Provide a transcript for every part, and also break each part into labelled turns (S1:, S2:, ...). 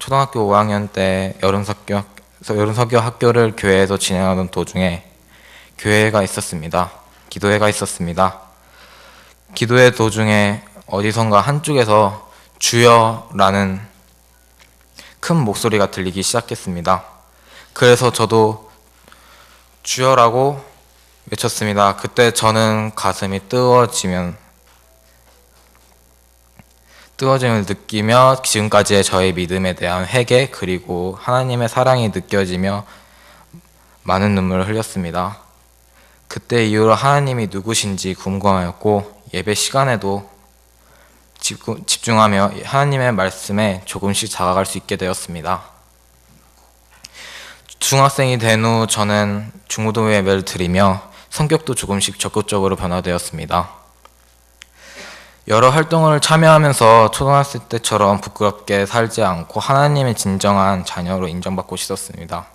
S1: 초등학교 5학년 때 여름석교 학교를 교회에서 진행하던 도중에 교회가 있었습니다. 기도회가 있었습니다. 기도회 도중에 어디선가 한쪽에서 주여라는 큰 목소리가 들리기 시작했습니다. 그래서 저도 주여라고 외쳤습니다. 그때 저는 가슴이 뜨거워짐을 느끼며 지금까지의 저의 믿음에 대한 회개 그리고 하나님의 사랑이 느껴지며 많은 눈물을 흘렸습니다. 그때 이후로 하나님이 누구신지 궁금하였고 예배 시간에도 집중하며 하나님의 말씀에 조금씩 다가갈 수 있게 되었습니다. 중학생이 된 후 저는 중고등 예배를 드리며 성격도 조금씩 적극적으로 변화되었습니다. 여러 활동을 참여하면서 초등학생 때처럼 부끄럽게 살지 않고 하나님의 진정한 자녀로 인정받고 싶었습니다.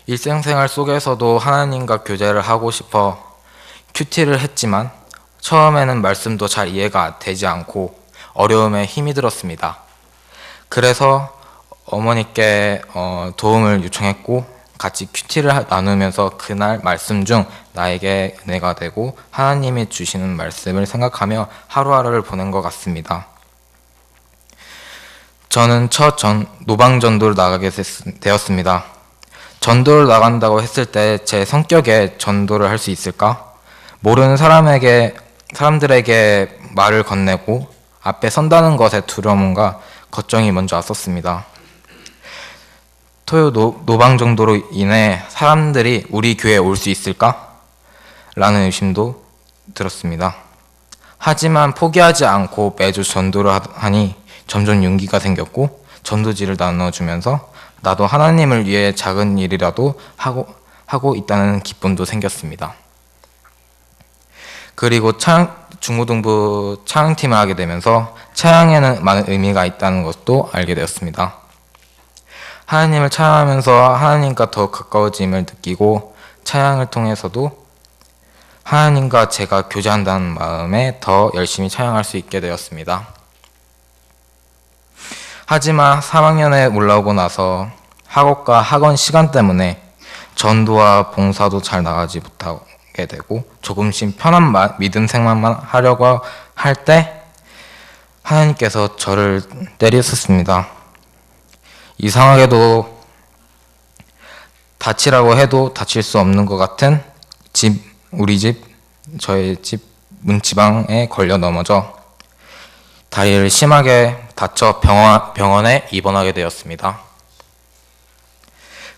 S1: 일상생활 속에서도 하나님과 교제를 하고 싶어 큐티를 했지만 처음에는 말씀도 잘 이해가 되지 않고 어려움에 힘이 들었습니다. 그래서 어머니께 도움을 요청했고 같이 큐티를 나누면서 그날 말씀 중 나에게 은혜가 되고 하나님이 주시는 말씀을 생각하며 하루하루를 보낸 것 같습니다. 저는 첫 노방전도를 나가게 되었습니다. 전도를 나간다고 했을 때 제 성격에 전도를 할 수 있을까? 모르는 사람들에게 말을 건네고 앞에 선다는 것에 두려움과 걱정이 먼저 왔었습니다. 토요 노방정도로 인해 사람들이 우리 교회에 올 수 있을까? 라는 의심도 들었습니다. 하지만 포기하지 않고 매주 전도를 하니 점점 용기가 생겼고 전도지를 나눠주면서 나도 하나님을 위해 작은 일이라도 하고 있다는 기쁨도 생겼습니다. 그리고 중고등부 찬양팀을 하게 되면서 찬양에는 많은 의미가 있다는 것도 알게 되었습니다. 하나님을 찬양하면서 하나님과 더 가까워짐을 느끼고 찬양을 통해서도 하나님과 제가 교제한다는 마음에 더 열심히 찬양할 수 있게 되었습니다. 하지만 3학년에 올라오고 나서 학업과 학원 시간 때문에 전도와 봉사도 잘 나가지 못하게 되고 조금씩 편한 믿음 생활만 하려고 할 때 하나님께서 저를 때리셨습니다. 이상하게도 다치라고 해도 다칠 수 없는 것 같은 저의 집 문지방에 걸려 넘어져 다리를 심하게 다쳐 병원에 입원하게 되었습니다.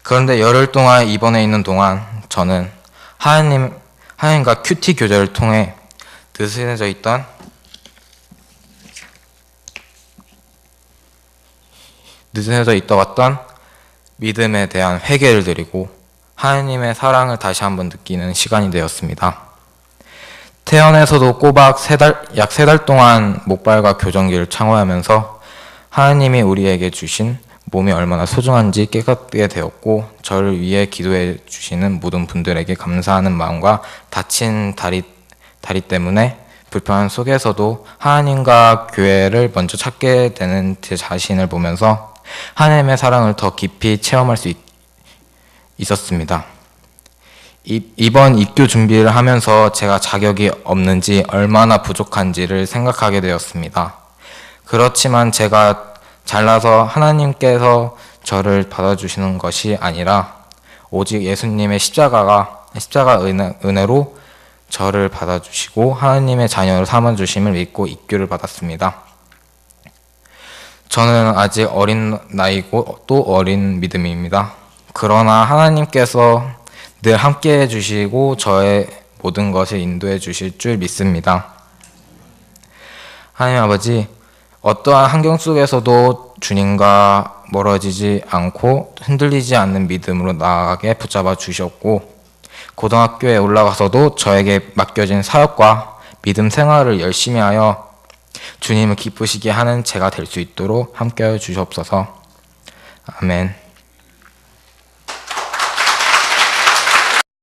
S1: 그런데 열흘 동안 입원해 있는 동안 저는 하나님과 큐티 교제를 통해 느슨해져 있던 믿음에 대한 회개를 드리고 하나님의 사랑을 다시 한번 느끼는 시간이 되었습니다. 태연에서도 꼬박 약 3달 동안 목발과 교정기를 창호하면서 하나님이 우리에게 주신 몸이 얼마나 소중한지 깨닫게 되었고 저를 위해 기도해 주시는 모든 분들에게 감사하는 마음과 다친 다리 때문에 불편한 속에서도 하나님과 교회를 먼저 찾게 되는 제 자신을 보면서 하나님의 사랑을 더 깊이 체험할 수 있었습니다. 이번 입교 준비를 하면서 제가 자격이 없는지 얼마나 부족한지를 생각하게 되었습니다. 그렇지만 제가 잘나서 하나님께서 저를 받아주시는 것이 아니라 오직 예수님의 십자가 은혜로 저를 받아주시고 하나님의 자녀로 삼아주심을 믿고 입교를 받았습니다. 저는 아직 어린 나이고 또 어린 믿음입니다. 그러나 하나님께서 늘 함께해 주시고 저의 모든 것을 인도해 주실 줄 믿습니다. 하나님 아버지, 어떠한 환경 속에서도 주님과 멀어지지 않고 흔들리지 않는 믿음으로 나아가게 붙잡아 주셨고 고등학교에 올라가서도 저에게 맡겨진 사역과 믿음 생활을 열심히 하여 주님을 기쁘시게 하는 제가 될 수 있도록 함께하여 주시옵소서. 아멘.